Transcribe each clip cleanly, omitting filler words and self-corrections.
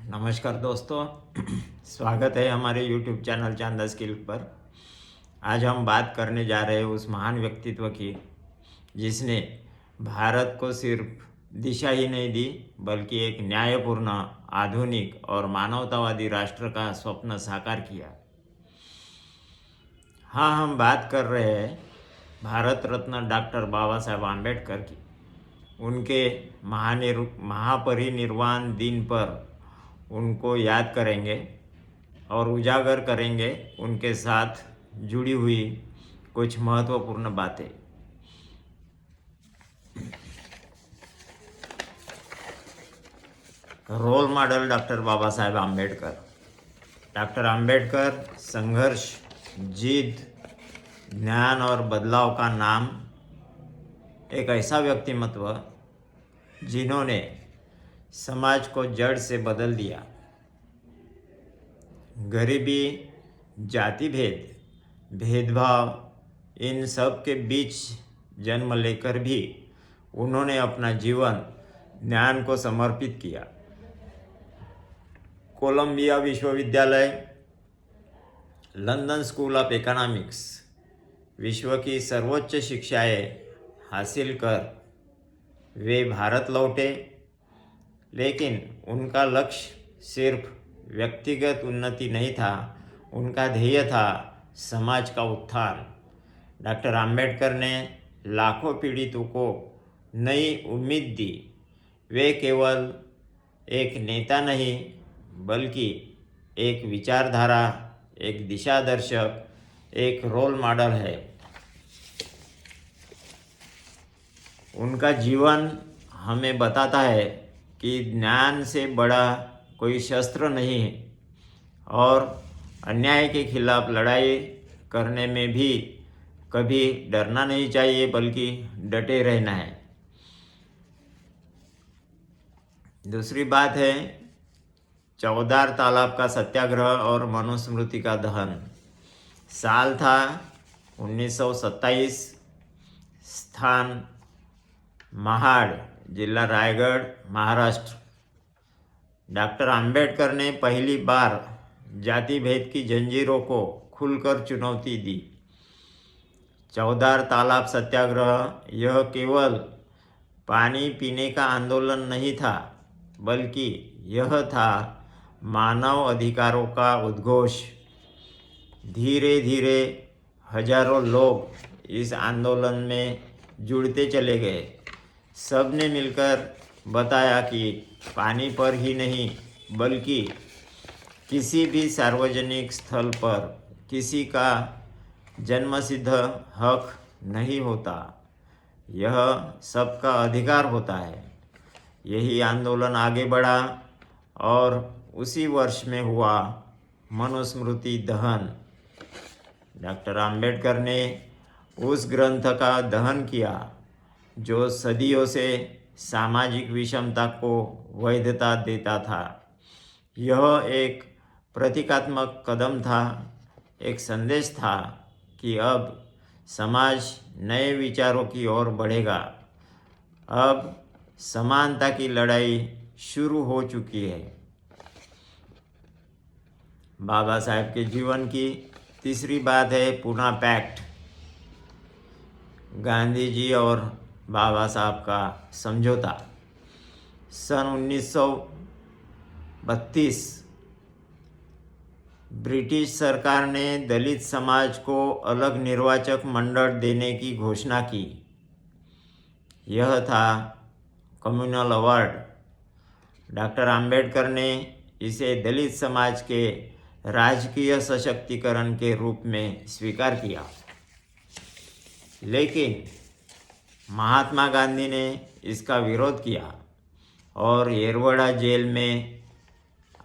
नमस्कार दोस्तों। स्वागत है हमारे YouTube चैनल चांदा स्किल पर। आज हम बात करने जा रहे हैं उस महान व्यक्तित्व की जिसने भारत को सिर्फ दिशा ही नहीं दी बल्कि एक न्यायपूर्ण, आधुनिक और मानवतावादी राष्ट्र का स्वप्न साकार किया। हाँ, हम बात कर रहे हैं भारत रत्न डॉक्टर बाबा साहेब आम्बेडकर की। उनके महापरिनिर्वाण दिन पर उनको याद करेंगे और उजागर करेंगे उनके साथ जुड़ी हुई कुछ महत्वपूर्ण बातें। Role model doctor Baba Saheb Ambedkar. Doctor Ambedkar संघर्ष, जिद, ज्ञान और बदलाव का नाम। एक ऐसा व्यक्तिमत्व जिन्होंने समाज को जड़ से बदल दिया। गरीबी, जाति भेद, भेदभाव, इन सब के बीच जन्म लेकर भी उन्होंने अपना जीवन ज्ञान को समर्पित किया। कोलंबिया विश्वविद्यालय, लंदन स्कूल ऑफ इकोनॉमिक्स, विश्व की सर्वोच्च शिक्षाएं हासिल कर वे भारत लौटे, लेकिन उनका लक्ष्य सिर्फ व्यक्तिगत उन्नति नहीं था, उनका ध्येय था समाज का उत्थान। डॉक्टर आम्बेडकर ने लाखों पीड़ितों को नई उम्मीद दी। वे केवल एक नेता नहीं बल्कि एक विचारधारा, एक दिशादर्शक, एक रोल मॉडल है। उनका जीवन हमें बताता है कि ज्ञान से बड़ा कोई शस्त्र नहीं है और अन्याय के खिलाफ लड़ाई करने में भी कभी डरना नहीं चाहिए बल्कि डटे रहना है। दूसरी बात है चौदार तालाब का सत्याग्रह और मनुस्मृति का दहन। साल था 1927, स्थान महाड़, जिला रायगढ़, महाराष्ट्र। डॉक्टर आम्बेडकर ने पहली बार जाति भेद की जंजीरों को खुलकर चुनौती दी। चौदार तालाब सत्याग्रह यह केवल पानी पीने का आंदोलन नहीं था बल्कि यह था मानव अधिकारों का उद्घोष। धीरे धीरे हजारों लोग इस आंदोलन में जुड़ते चले गए। सब ने मिलकर बताया कि पानी पर ही नहीं बल्कि किसी भी सार्वजनिक स्थल पर किसी का जन्मसिद्ध हक नहीं होता, यह सबका अधिकार होता है। यही आंदोलन आगे बढ़ा और उसी वर्ष में हुआ मनुस्मृति दहन। डॉक्टर आम्बेडकर ने उस ग्रंथ का दहन किया जो सदियों से सामाजिक विषमता को वैधता देता था। यह एक प्रतीकात्मक कदम था, एक संदेश था कि अब समाज नए विचारों की ओर बढ़ेगा। अब समानता की लड़ाई शुरू हो चुकी है। बाबा साहेब के जीवन की तीसरी बात है पूना पैक्ट। गांधी जी और बाबा साहब का समझौता। सन 1932 ब्रिटिश सरकार ने दलित समाज को अलग निर्वाचक मंडल देने की घोषणा की। यह था कम्युनल अवार्ड। डॉक्टर आम्बेडकर ने इसे दलित समाज के राजकीय सशक्तिकरण के रूप में स्वीकार किया, लेकिन महात्मा गांधी ने इसका विरोध किया और येरवड़ा जेल में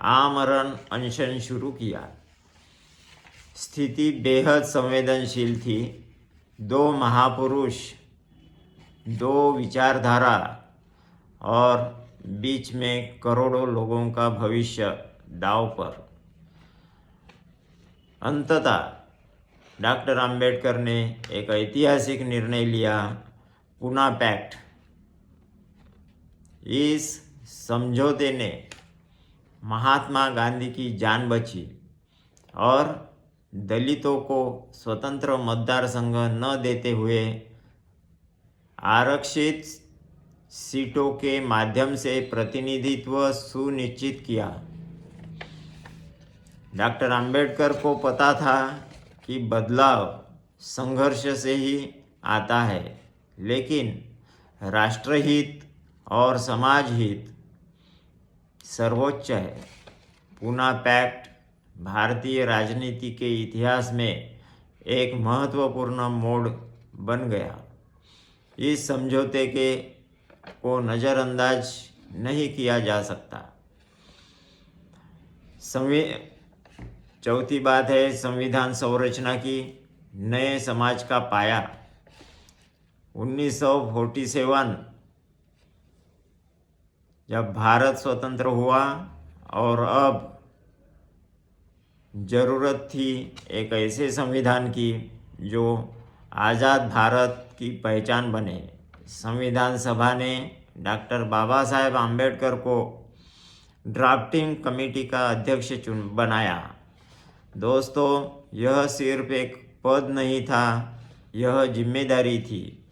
आमरण अनशन शुरू किया। स्थिति बेहद संवेदनशील थी। दो महापुरुष, दो विचारधारा और बीच में करोड़ों लोगों का भविष्य दांव पर। अंततः डॉक्टर आम्बेडकर ने एक ऐतिहासिक निर्णय लिया, पूना पैक्ट। इस समझौते ने महात्मा गांधी की जान बची और दलितों को स्वतंत्र मतदार संघ न देते हुए आरक्षित सीटों के माध्यम से प्रतिनिधित्व सुनिश्चित किया। डॉक्टर अंबेडकर को पता था कि बदलाव संघर्ष से ही आता है, लेकिन राष्ट्रहित और समाज हित सर्वोच्च है। पूना पैक्ट भारतीय राजनीति के इतिहास में एक महत्वपूर्ण मोड़ बन गया। इस समझौते को नज़रअंदाज नहीं किया जा सकता। चौथी बात है संविधान संरचना की नए समाज का पाया। 1947 जब भारत स्वतंत्र हुआ और अब ज़रूरत थी एक ऐसे संविधान की जो आज़ाद भारत की पहचान बने। संविधान सभा ने डॉक्टर बाबा साहेब आम्बेडकर को ड्राफ्टिंग कमेटी का अध्यक्ष बनाया। दोस्तों, यह सिर्फ एक पद नहीं था, यह जिम्मेदारी थी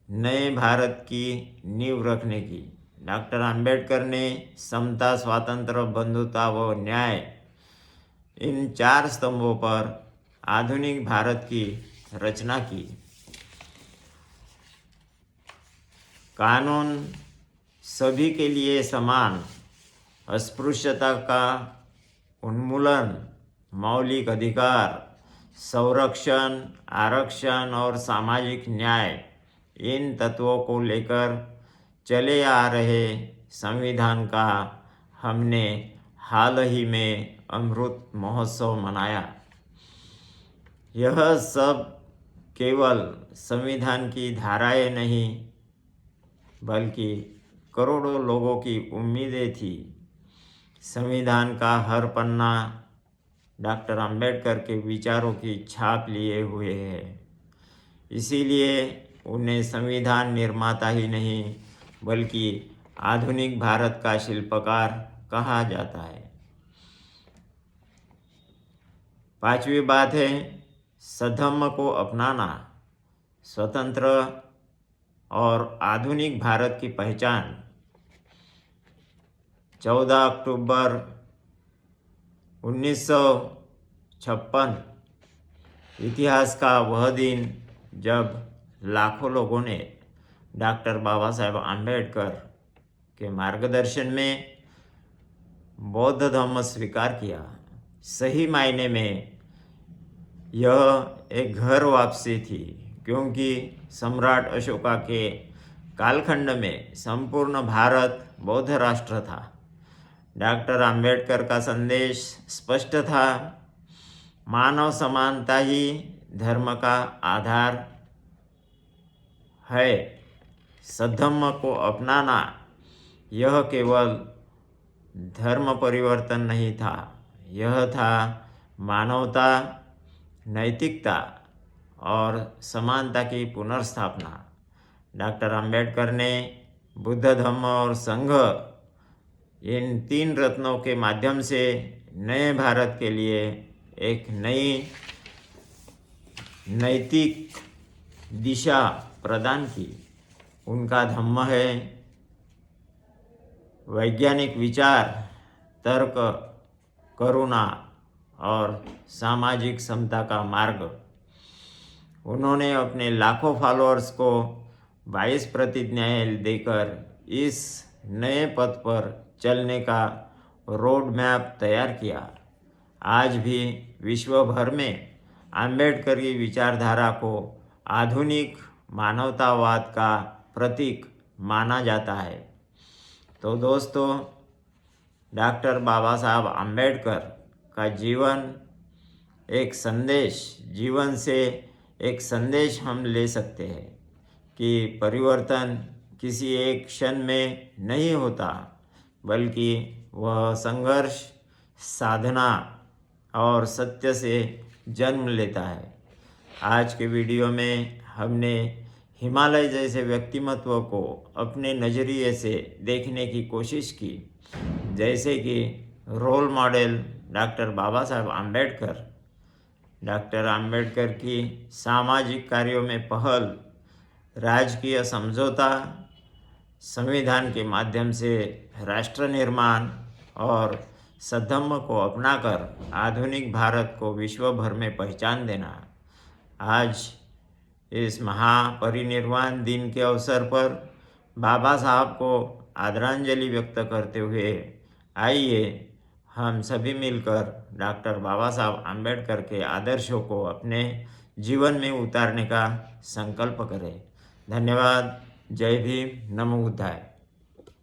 नए भारत की नींव रखने की। डॉक्टर आम्बेडकर ने समता, स्वातंत्र्य, बंधुता व न्याय इन 4 स्तंभों पर आधुनिक भारत की रचना की। कानून सभी के लिए समान, अस्पृश्यता का उन्मूलन, मौलिक अधिकार, संरक्षण, आरक्षण और सामाजिक न्याय, इन तत्वों को लेकर चले आ रहे संविधान का हमने हाल ही में अमृत महोत्सव मनाया। यह सब केवल संविधान की धाराएं नहीं बल्कि करोड़ों लोगों की उम्मीदें थी। संविधान का हर पन्ना डॉक्टर अंबेडकर के विचारों की छाप लिए हुए है। इसीलिए उन्हें संविधान निर्माता ही नहीं बल्कि आधुनिक भारत का शिल्पकार कहा जाता है। 5वीं बात है सद्धम्म को अपनाना, स्वतंत्र और आधुनिक भारत की पहचान। 14 अक्टूबर 1956 इतिहास का वह दिन जब लाखों लोगों ने डॉक्टर बाबा साहेब आम्बेडकर के मार्गदर्शन में बौद्ध धर्म स्वीकार किया। सही मायने में यह एक घर वापसी थी, क्योंकि सम्राट अशोका के कालखंड में संपूर्ण भारत बौद्ध राष्ट्र था। डॉक्टर आम्बेडकर का संदेश स्पष्ट था, मानव समानता ही धर्म का आधार है। सद्धम्म को अपनाना यह केवल धर्म परिवर्तन नहीं था, यह था मानवता, नैतिकता और समानता की पुनर्स्थापना। डॉक्टर आम्बेडकर ने बुद्ध धम्म और संघ इन 3 रत्नों के माध्यम से नए भारत के लिए एक नई नैतिक दिशा प्रदान की। उनका धम्म है वैज्ञानिक विचार, तर्क, करुणा और सामाजिक समता का मार्ग। उन्होंने अपने लाखों फॉलोअर्स को 22 प्रतिज्ञाएं देकर इस नए पथ पर चलने का रोड मैप तैयार किया। आज भी विश्व भर में आम्बेडकर की विचारधारा को आधुनिक मानवतावाद का प्रतीक माना जाता है। तो दोस्तों, डॉक्टर बाबा साहब आम्बेडकर का जीवन से एक संदेश हम ले सकते हैं कि परिवर्तन किसी एक क्षण में नहीं होता, बल्कि वह संघर्ष, साधना और सत्य से जन्म लेता है। आज के वीडियो में हमने हिमालय जैसे व्यक्तिमत्व को अपने नज़रिए से देखने की कोशिश की। जैसे कि रोल मॉडल डॉक्टर बाबा साहब आम्बेडकर। डॉक्टर आम्बेडकर की सामाजिक कार्यों में पहल, राजकीय समझौता, संविधान के माध्यम से राष्ट्र निर्माण और सद्धम्म को अपनाकर आधुनिक भारत को विश्व भर में पहचान देना। आज इस महापरिनिर्वाण दिन के अवसर पर बाबा साहब को आदरांजलि व्यक्त करते हुए आइए हम सभी मिलकर डॉक्टर बाबा साहब आम्बेडकर के आदर्शों को अपने जीवन में उतारने का संकल्प करें। धन्यवाद। जय भीम। नमो बुद्धाय।